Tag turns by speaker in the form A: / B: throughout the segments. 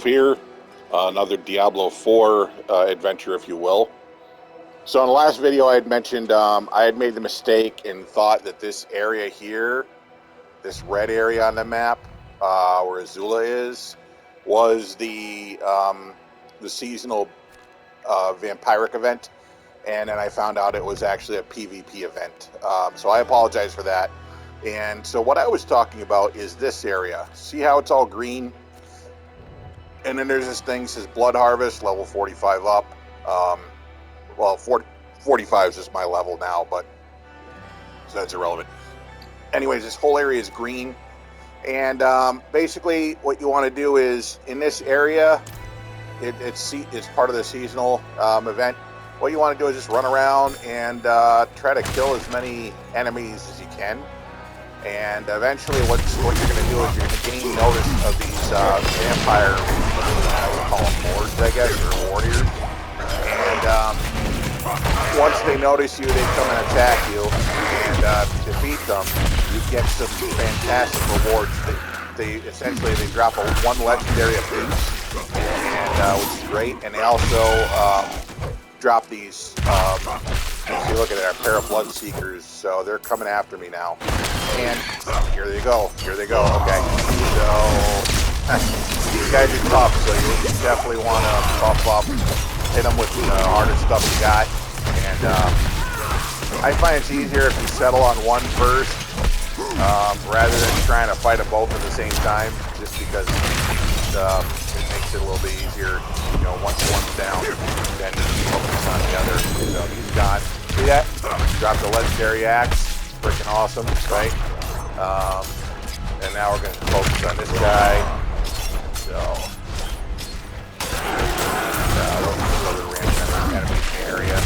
A: Here, another Diablo 4 adventure, if you will. So in the last video I had mentioned I had made the mistake and thought that this area here, this red area on the map where Azula is, was the seasonal vampiric event, and then I found out it was actually a PvP event. So I apologize for that. And so what I was talking about is this area. See how it's all green? And then there's this thing that says Blood Harvest, level 45 up. Well, 45 is just my level now, but so that's irrelevant. Anyways, this whole area is green. And basically what you want to do is, in this area, it's part of the seasonal event. What you want to do is just run around and try to kill as many enemies as you can. And eventually what you're going to do is you're going to gain notice of these vampire, I would call them lords, I guess, or warriors. And once they notice you, they come and attack you. And if you defeat them, you get some fantastic rewards. They essentially drop one legendary apiece, and which is great. And they also drop these. See, look at that, a pair of blood seekers. So they're coming after me now. And here they go. Here they go. Okay. So these guys are tough. So you definitely want to buff up, hit them with the hardest stuff you got. And I find it's easier if you settle on one first, rather than trying to fight them both at the same time. Just because it makes it a little bit easier. You know, once one's down, then you focus on the other. So he's gone. See that? Dropped the legendary axe. Freaking awesome, right? And now we're going to focus on this guy. So, area.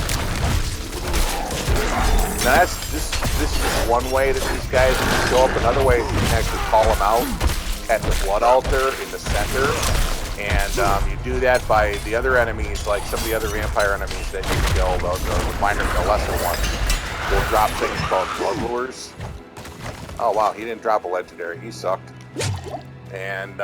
A: Now this is one way that these guys can show up. Another way is you can actually call them out at the blood altar in the center. And you do that by the other enemies, like some of the other vampire enemies that you kill, the lesser ones. Will drop things called blood lures. Oh wow, he didn't drop a legendary. He sucked. And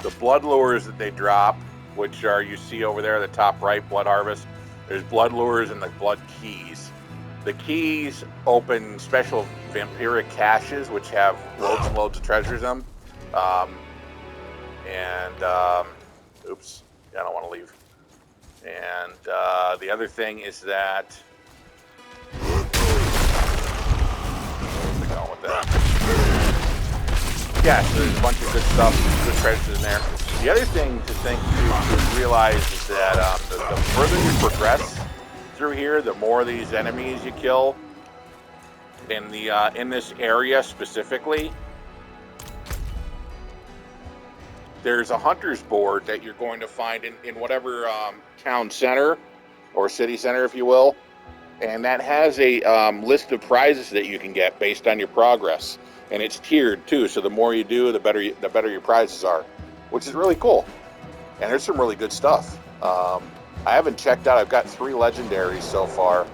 A: the blood lures that they drop, which are, you see over there, the top right, Blood Harvest. There's blood lures and the blood keys. The keys open special vampiric caches, which have loads and loads of treasures in them. Oops, I don't want to leave. And the other thing is that. Yeah, so there's a bunch of good stuff, good treasures in there. The other thing to realize is that the further you progress through here, the more these enemies you kill in this area specifically. There's a hunter's board that you're going to find in whatever town center or city center, if you will, and that has a list of prizes that you can get based on your progress. And it's tiered too, so the more you do, the better your prizes are, which is really cool. And there's some really good stuff. I haven't checked out. I've got 3 legendaries so far,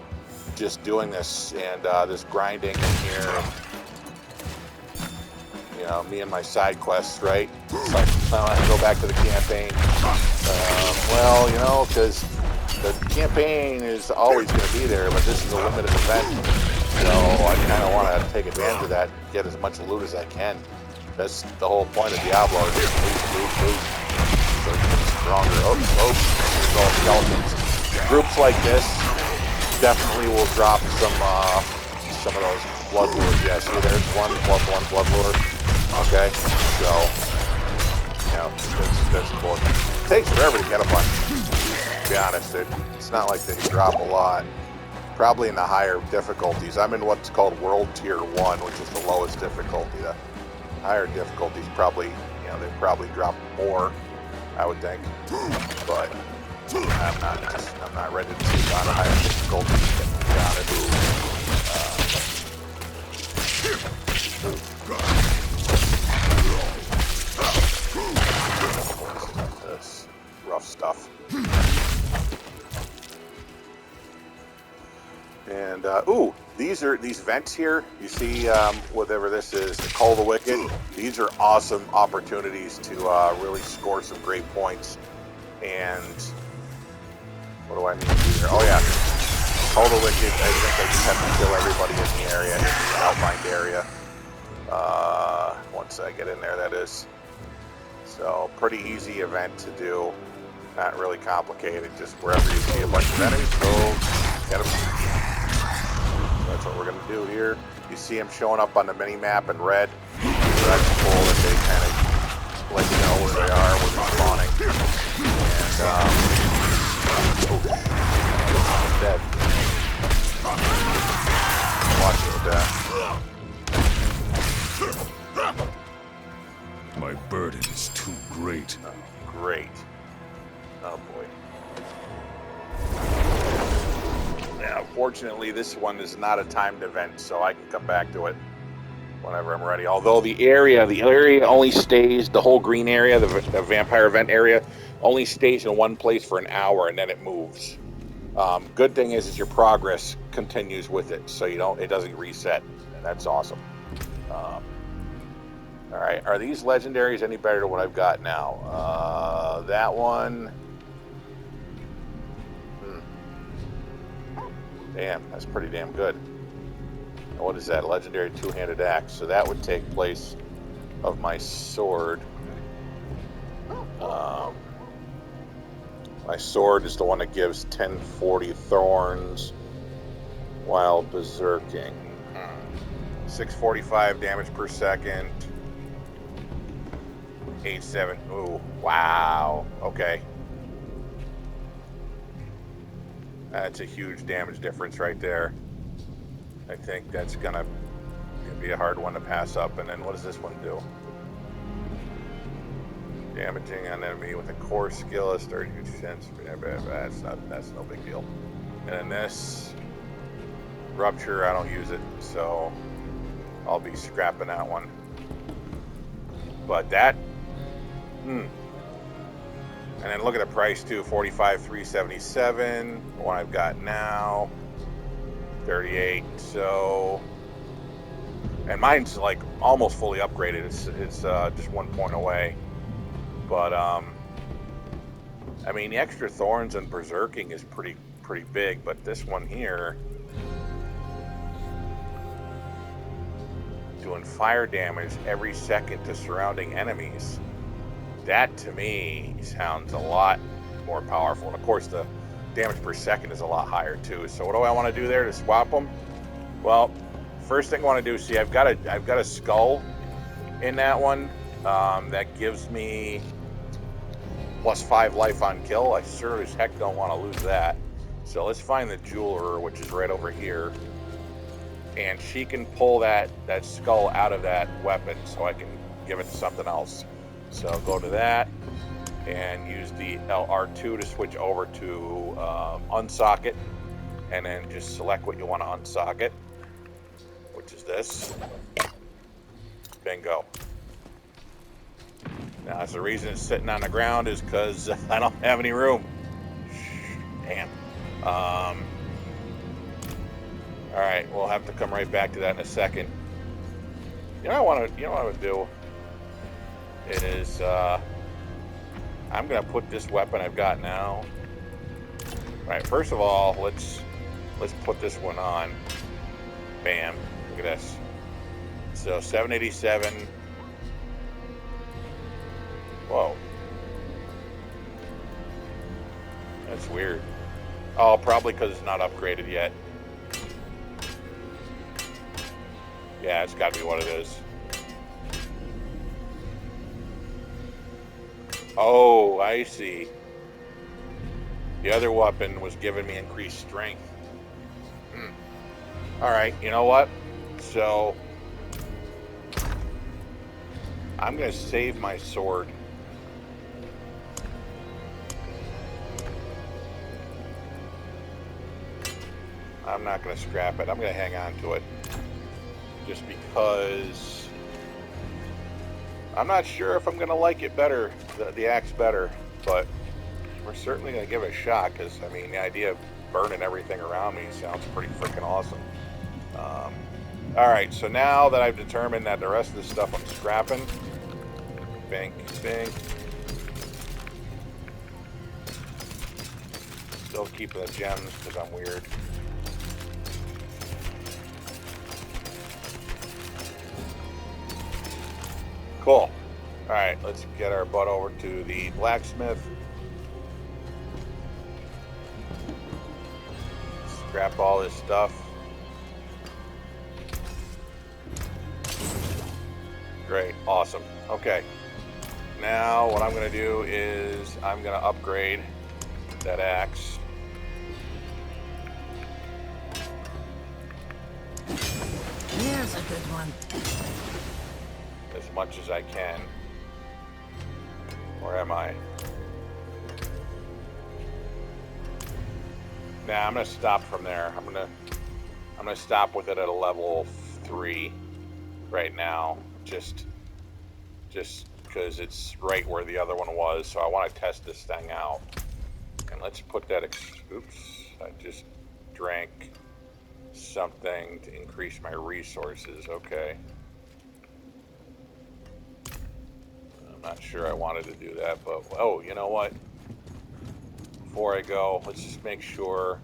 A: just doing this and this grinding in here. You know, me and my side quests, right? It's like I have to go back to the campaign. Well, you know, because the campaign is always going to be there, but this is a limited event. So I kind of want to take advantage of that, get as much loot as I can. That's the whole point of Diablo, is just loot. So you get stronger. There's all skeletons. Groups like this definitely will drop some of those blood lures. Yeah, see, there's one blood lure. Okay, so yeah, that's important. It takes forever to get a bunch. To be honest, it's not like they drop a lot. Probably in the higher difficulties. I'm in what's called World Tier 1, which is the lowest difficulty. The higher difficulties probably, they probably drop more, I would think. But I'm not ready to take on a higher difficulty. That's rough stuff. And And ooh, these vents here. You see, whatever this is, the Call of the Wicked. These are awesome opportunities to really score some great points. And what do I mean here? Oh yeah, Call of the Wicked. I think I just have to kill everybody in the area, in the outlined area. Once I get in there, that is. So pretty easy event to do. Not really complicated. Just wherever you see a bunch of enemies, go get them. That's what we're going to do here. You see them showing up on the mini map in red. So that's cool that they kind of let you know where they are, where they're spawning. And, oh, I'm dead. Watch it with that.
B: My burden is too great.
A: Oh, great. Oh boy. Now, fortunately, this one is not a timed event, so I can come back to it whenever I'm ready. Although the area only stays, the whole green area, the vampire event area, only stays in one place for an hour, and then it moves. Good thing is your progress continues with it, so it doesn't reset, and that's awesome. All right, are these legendaries any better than what I've got now? That one. Damn, that's pretty damn good. And what is that? Legendary two-handed axe. So that would take place of my sword. My sword is the one that gives 1040 thorns while berserking. 645 damage per second. 87. Ooh, wow. Okay. That's a huge damage difference right there. I think that's gonna be a hard one to pass up. And then what does this one do? Damaging an enemy with a core skill is 32%. That's no big deal. And then this rupture, I don't use it, so I'll be scrapping that one. But that, and then look at the price too, 45,377. The one I've got now, 38. So, and mine's like almost fully upgraded. It's just 1 point away. But I mean, the extra thorns and berserking is pretty big. But this one here, doing fire damage every second to surrounding enemies. That to me sounds a lot more powerful. And of course, the damage per second is a lot higher too. So what do I want to do there to swap them? Well, first thing I want to do, see, I've got a skull in that one that gives me +5 life on kill. I sure as heck don't want to lose that. So let's find the jeweler, which is right over here, and she can pull that skull out of that weapon, so I can give it to something else. So go to that and use the LR2 to switch over to unsocket, and then just select what you want to unsocket, which is this. Bingo. Now, the reason it's sitting on the ground is because I don't have any room. Damn. All right, we'll have to come right back to that in a second. You know what I would do is I'm gonna put this weapon I've got now. All right, first of all, let's put this one on. Bam! Look at this. So 787. Whoa. That's weird. Oh, probably because it's not upgraded yet. Yeah, it's got to be what it is. Oh, I see. The other weapon was giving me increased strength. All right, you know what? So I'm going to save my sword. I'm not going to scrap it. I'm going to hang on to it. Just because I'm not sure if I'm going to like it better, the axe better, but we're certainly going to give it a shot, because, I mean, the idea of burning everything around me. Sounds pretty freaking awesome. Alright, so now that I've determined that the rest of the stuff I'm scrapping, bink, bink. Still keeping the gems because I'm weird. Cool. Alright, let's get our butt over to the blacksmith. Scrap all this stuff. Great, awesome. Okay. Now what I'm going to do is I'm going to upgrade that axe.
C: Here's a good one.
A: As much as I can. Or am I? Nah, I'm gonna stop from there. I'm gonna stop with it at a level 3 right now. Just because it's right where the other one was, so I want to test this thing out. And let's put that. Oops! I just drank something to increase my resources. Okay. I'm not sure I wanted to do that, but oh, you know what? Before I go, let's just make sure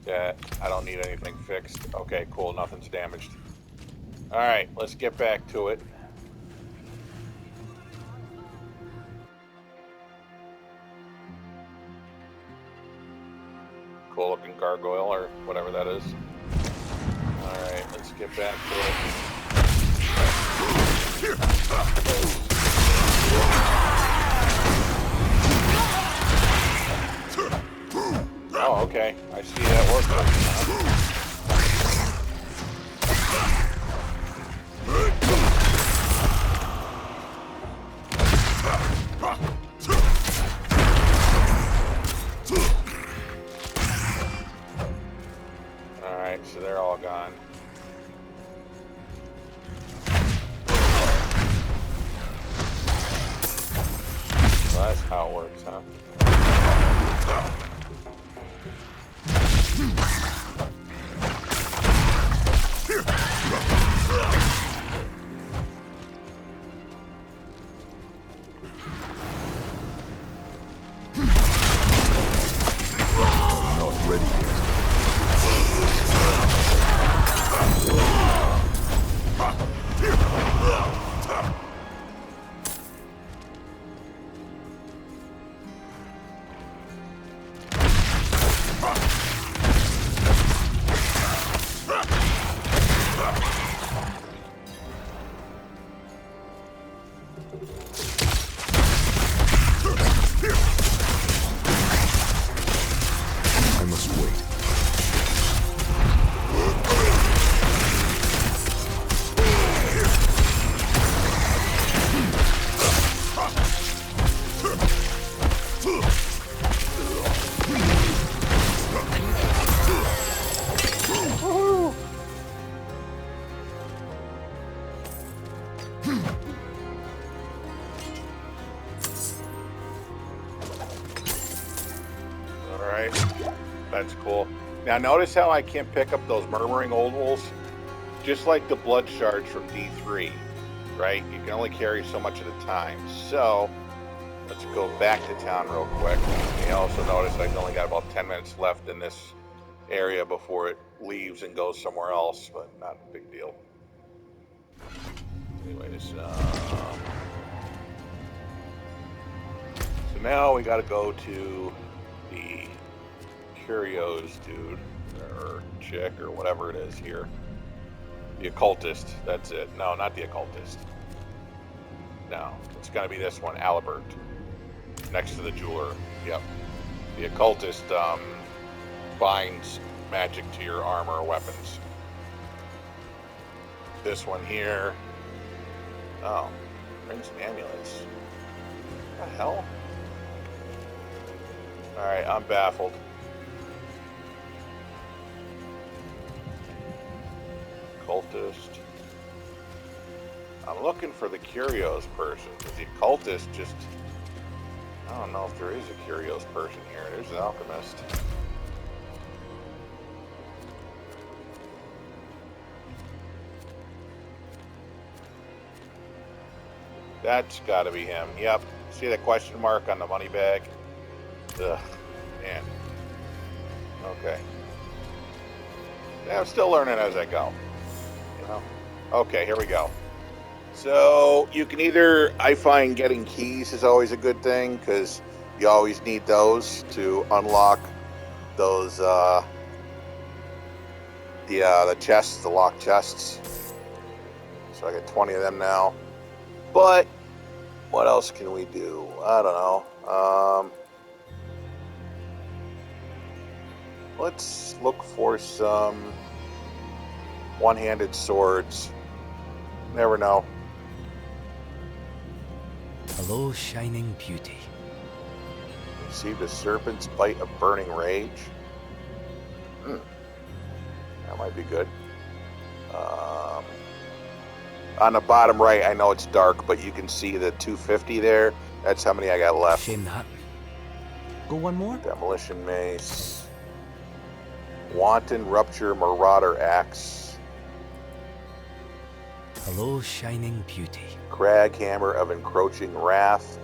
A: that I don't need anything fixed. Okay, cool, nothing's damaged. Alright, let's get back to it. Cool looking gargoyle, or whatever that is. Alright, let's get back to it. Oh, okay. I see that working. Alright, so they're all gone. So that's how it works, huh?
B: Not ready yet. I must wait.
A: Alright, that's cool. Now notice how I can't pick up those murmuring old wolves? Just like the blood shards from D3, right? You can only carry so much at a time. So, let's go back to town real quick. You also notice I've only got about 10 minutes left in this area before it leaves and goes somewhere else, but not a big deal. Anyways, so now we gotta go to the Curios dude, or chick, or whatever it is here. The occultist, that's it. No, not the occultist. No, it's gonna be this one, Alibert. Next to the jeweler, yep. The occultist binds magic to your armor or weapons. This one here, oh, rings and amulets. What the hell? Alright, I'm baffled. Occultist. I'm looking for the Curios person, because the occultist just... I don't know if there is a Curios person here. There's an alchemist. That's got to be him. Yep. See the question mark on the money bag? Ugh, man. Okay. Yeah, I'm still learning as I go. You know? Okay, here we go. So you can either, I find getting keys is always a good thing because you always need those to unlock those, the chests, the locked chests. So I got 20 of them now. But what else can we do? I don't know. Let's look for some one-handed swords. Never know.
D: Hello, shining beauty.
A: Received a serpent's bite of burning rage. That might be good. On the bottom right, I know it's dark, but you can see the 250 there. That's how many I got left.
D: Shame that. Go one more?
A: Demolition mace. Wanton rupture marauder axe.
D: Hello, shining beauty.
A: Crag hammer of encroaching wrath.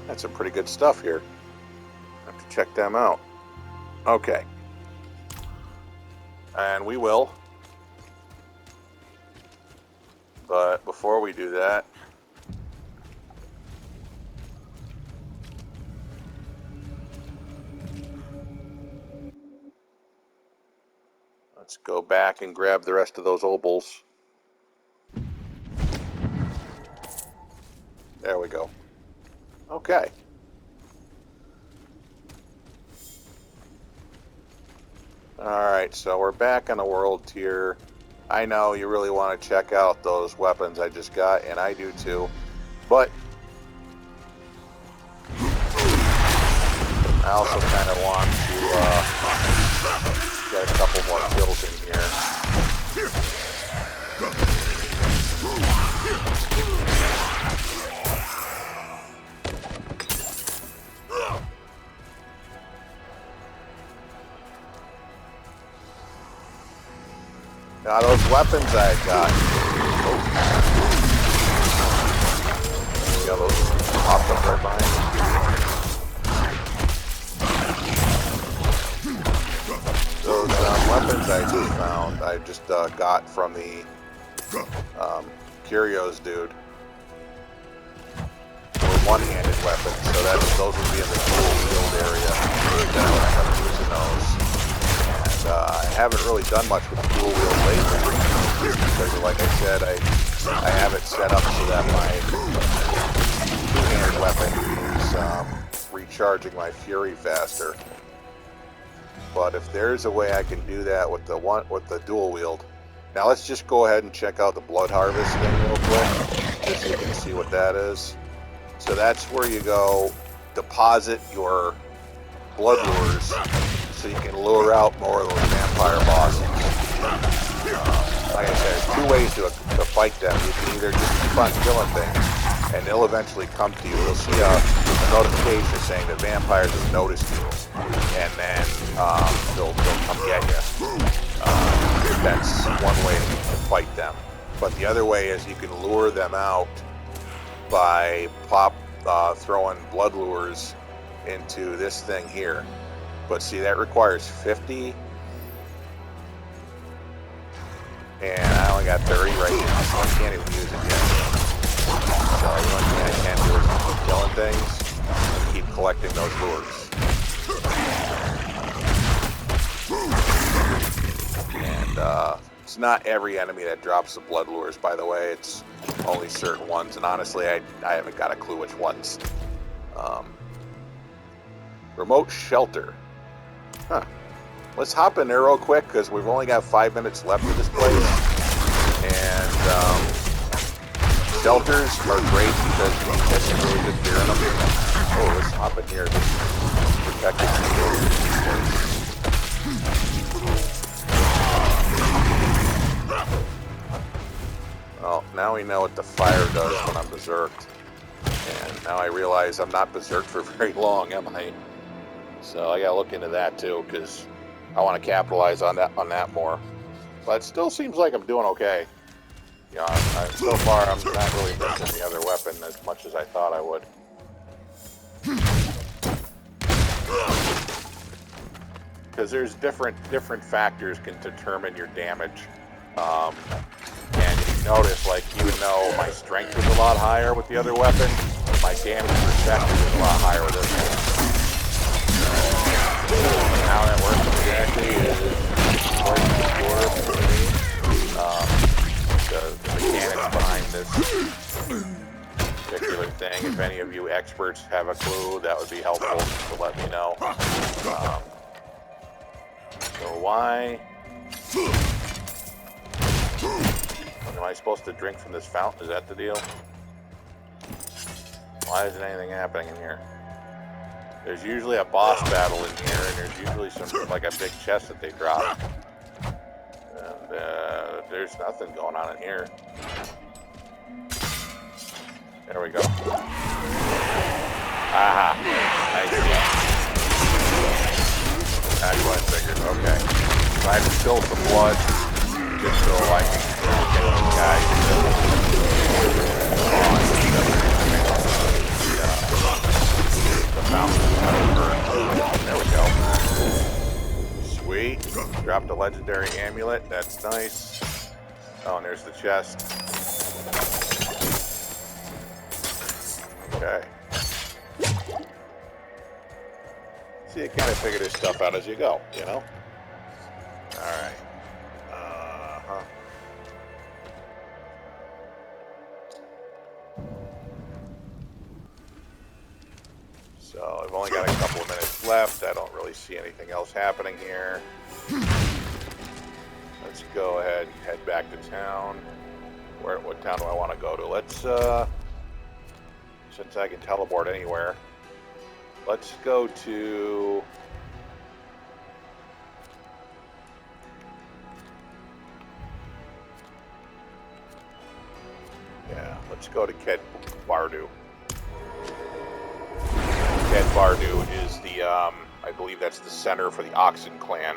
A: That's some pretty good stuff here. Have to check them out. Okay. And we will. But before we do that, let's go back and grab the rest of those obols. There we go. Okay. Alright, so we're back on the world tier. I know you really want to check out those weapons I just got, and I do too. But I also kind of want to get a couple more kills in here. Now those weapons I got. Yeah, those popped up right behind me. Those weapons I just found, I just got from the Curios dude. Were one-handed weapons, so those would be in the dual wield area. Then I would end up using those. And I haven't really done much with the dual wield lately because, like I said, I have it set up so that my two-handed weapon is recharging my fury faster. But if there's a way I can do that with the dual wield. Now let's just go ahead and check out the blood harvest thing real quick, just so you can see what that is. So that's where you go deposit your blood lures so you can lure out more of those vampire bosses. Like I said, there's two ways to fight them. You can either just keep on killing things and they'll eventually come to you. You'll see a notification saying that vampires have noticed you, and then they'll come get you. That's one way to fight them. But the other way is you can lure them out by throwing blood lures into this thing here. But see, that requires 50, and I only got 30 right now, so I can't even use it yet. So the only thing I can do is keep killing things and keep collecting those lures. And it's not every enemy that drops the blood lures, by the way. It's only certain ones, and honestly, I haven't got a clue which ones. Remote shelter. Huh. Let's hop in there real quick, because we've only got 5 minutes left of this place. And shelters are great because you can get some really good gear in them. Oh, let's hop in here. This is protected. Well, now we know what the fire does when I'm berserked. And now I realize I'm not berserked for very long, am I? So I gotta look into that too, because I want to capitalize on that more. But it still seems like I'm doing okay. You know, so far I'm not really missing the other weapon as much as I thought I would. Because there's different factors can determine your damage. And you notice, like, even though my strength was a lot higher with the other weapon, my damage percentage was a lot higher with this one. How that works exactly is quite the mechanics behind this particular thing. If any of you experts have a clue, that would be helpful to let me know. So why am I supposed to drink from this fountain? Is that the deal? Why isn't anything happening in here? There's usually a boss battle in here, and there's usually some, like a big chest that they drop. And there's nothing going on in here. There we go. Aha. I see. That's what I figured. Okay. So I have to spill some blood just so I can get these guys the fountain. There we go. Sweet. Dropped a legendary amulet. That's nice. Oh, and there's the chest. Okay. See, you kind of figure this stuff out as you go, you know? Alright. So, I've only got a couple of minutes left. I don't really see anything else happening here. Let's go ahead and head back to town. What town do I want to go to? Let's, since I can teleport anywhere, let's go to... Yeah, let's go to Ked Bardu. Ked Bardu is the, I believe that's the center for the Oxen clan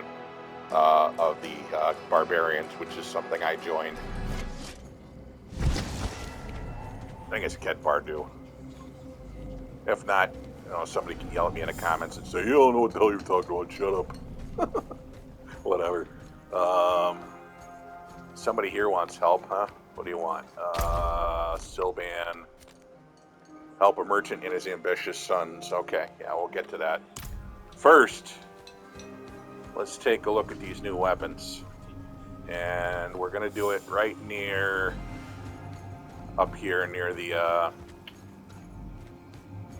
A: of the barbarians, which is something I joined. I think it's Ked Bardu. If not, you know, somebody can yell at me in the comments and say, "You don't know what the hell you're talking about, shut up." Whatever. Somebody here wants help, huh? What do you want? Sylvan. Help a merchant and his ambitious sons. Okay, yeah, we'll get to that. First, let's take a look at these new weapons. And we're going to do it right near... up here near the...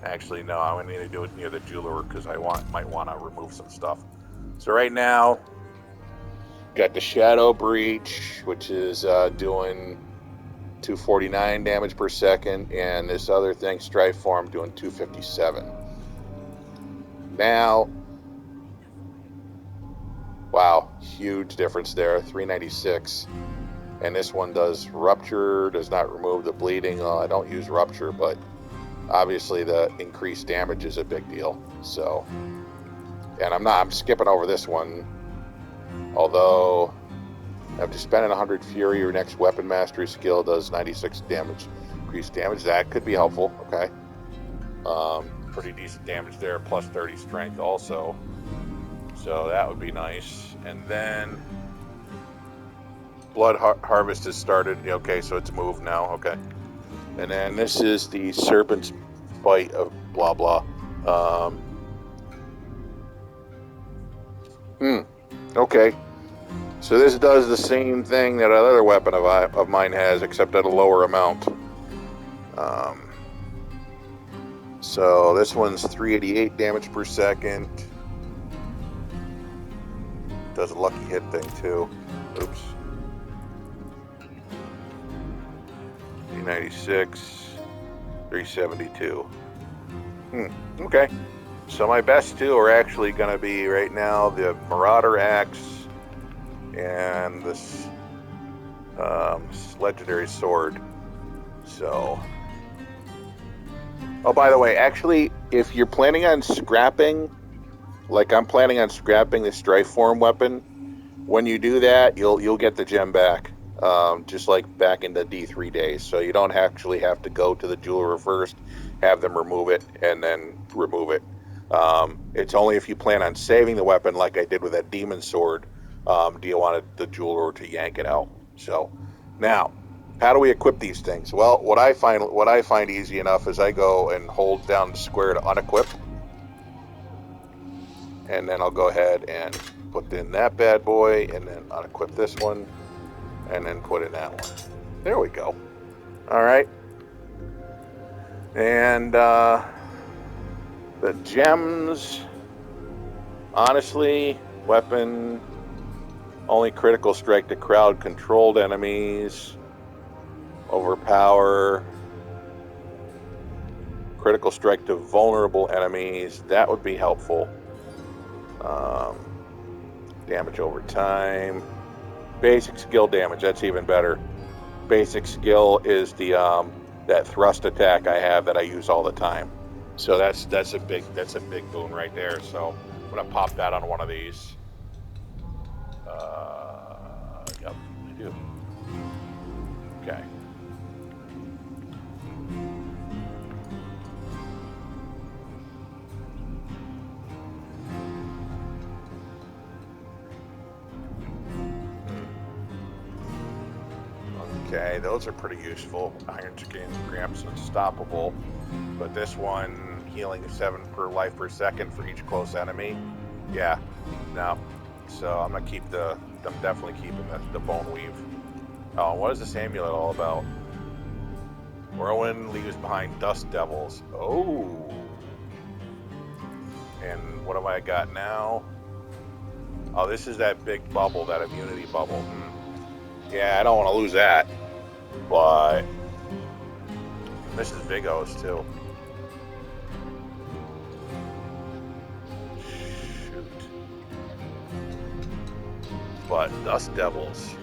A: Actually, no, I'm going to need to do it near the jeweler because I might want to remove some stuff. So right now, got the Shadow Breach, which is doing 249 damage per second, and this other thing, Strife Form, doing 257. Now, wow, huge difference there, 396. And this one does Rupture, does not remove the bleeding. I don't use Rupture, but obviously the increased damage is a big deal. So, and I'm skipping over this one, although after spending 100 Fury, your next weapon mastery skill does 96 damage, increased damage. That could be helpful. Okay, pretty decent damage there, plus 30 strength also, so that would be nice. And then Blood Harvest has started. Okay, so it's moved now. Okay, and then this is the Serpent's Bite of blah blah. Okay. So this does the same thing that another weapon of mine has, except at a lower amount. So this one's 388 damage per second. Does a lucky hit thing too. Oops. 396, 372. Okay. So my best two are actually going to be right now the Marauder Axe and this legendary sword. So, oh, by the way, actually, if you're planning on scrapping, like I'm planning on scrapping the Strife Form weapon, when you do that, you'll get the gem back. just like back in the D3 days. So you don't actually have to go to the jeweler first, have them remove it, and then remove it. It's only if you plan on saving the weapon, like I did with that demon sword, do you want the jeweler to yank it out. So now, how do we equip these things? Well, what I find easy enough is I go and hold down the square to unequip, and then I'll go ahead and put in that bad boy, and then unequip this one, and then put in that one. There we go. All right. And the gems, honestly, weapon, only critical strike to crowd controlled enemies, overpower, critical strike to vulnerable enemies. That would be helpful. Damage over time. Basic skill damage, that's even better. Basic skill is the that thrust attack I have that I use all the time. So that's a big boon right there. So I'm gonna pop that on one of these. Yep, I do. Okay. Okay, those are pretty useful. Iron Skin, Gramps, Unstoppable. But this one, healing 7 per life per second for each close enemy. Yeah, no. So I'm gonna keep I'm definitely keeping the Bone Weave. Oh, what is this amulet all about? Whirlwind leaves behind dust devils. Oh. And what have I got now? Oh, this is that big bubble, that immunity bubble. Yeah, I don't want to lose that. But this is Vigos too. Shoot. But Dust Devils.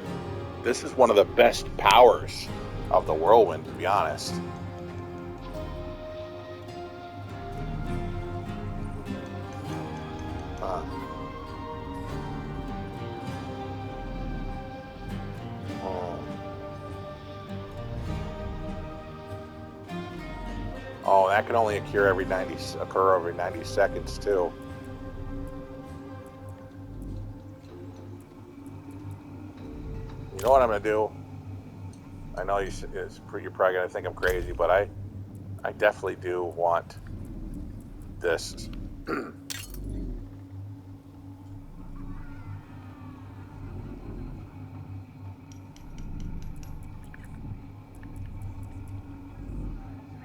A: This is one of the best powers of the Whirlwind, to be honest. Oh, that can only occur every 90 seconds too. You know what I'm gonna do? I know you're probably gonna think I'm crazy, but I definitely do want this.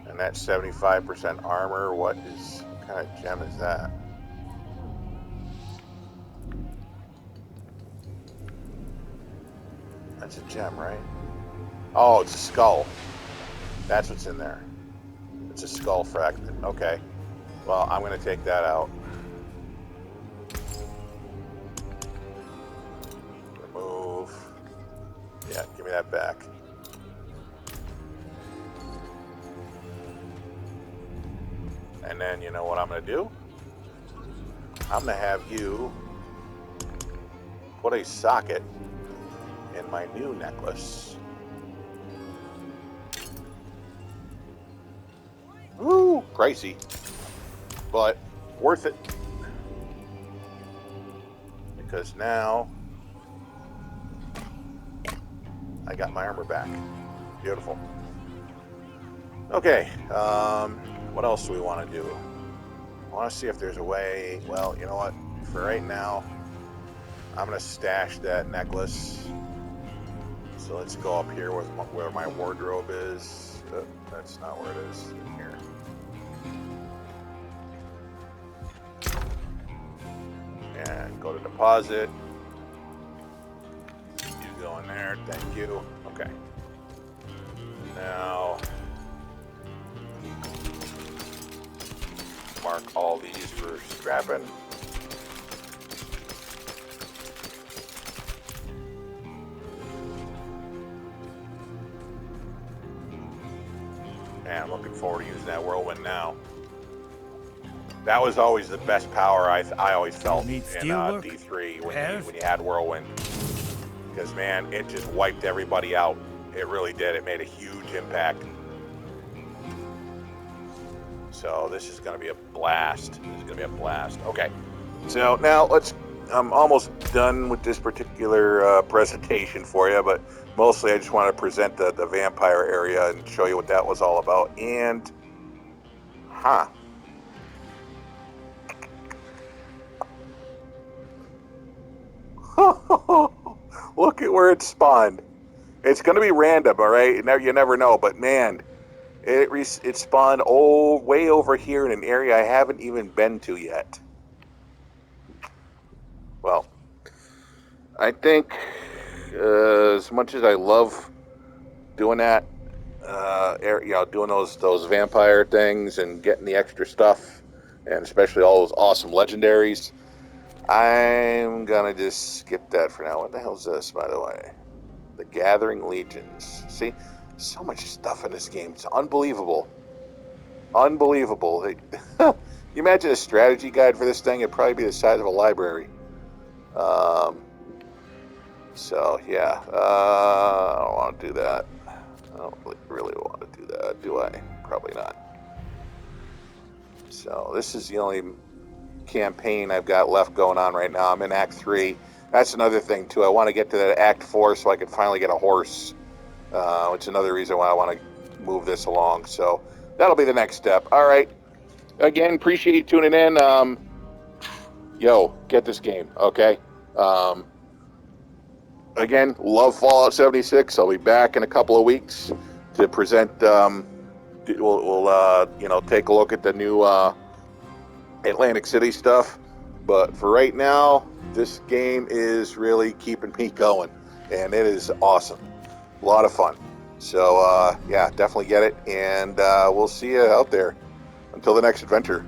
A: And that 75% armor, what kind of gem is that? That's a gem, right? Oh, it's a skull. That's what's in there. It's a skull fragment. Okay. Well, I'm going to take that out. Remove. Yeah, give me that back. And then, you know what I'm going to do? I'm going to have you put a socket in my new necklace. Woo! Pricey. But worth it. Because now I got my armor back. Beautiful. Okay. What else do we want to do? I want to see if there's a way. Well, you know what? For right now, I'm going to stash that necklace. So let's go up here with where my wardrobe is. That's not where it is. Here. And go to deposit. You go in there. Thank you. Okay. Now, mark all these for scrapping. And I'm looking forward to using that whirlwind now. That was always the best power I always felt in D3 when you had whirlwind. because, man, it just wiped everybody out. It really did. It made a huge impact. So this is going to be a blast. This is going to be a blast. Okay, so now I'm almost done with this particular presentation for you, but mostly I just want to present the vampire area and show you what that was all about. And, look at where it spawned. It's going to be random, all right? You never know, but man, it spawned way over here in an area I haven't even been to yet. Well, I think as much as I love doing that, doing those vampire things and getting the extra stuff, and especially all those awesome legendaries, I'm gonna just skip that for now. What the hell's this, by the way? The Gathering Legions. See, so much stuff in this game. It's unbelievable. Unbelievable. You imagine a strategy guide for this thing, it'd probably be the size of a library. So, yeah. I don't want to do that. I don't really want to do that, do I? Probably not. So, this is the only campaign I've got left going on right now. I'm in Act 3. That's another thing, too. I want to get to that Act 4 so I can finally get a horse. Which is another reason why I want to move this along. So, that'll be the next step. All right. Again, appreciate you tuning in. Get this game, okay? Again, love Fallout 76. I'll be back in a couple of weeks to present. We'll take a look at the new Atlantic City stuff. But for right now, this game is really keeping me going, and it is awesome. A lot of fun. So yeah, definitely get it, and we'll see you out there. Until the next adventure.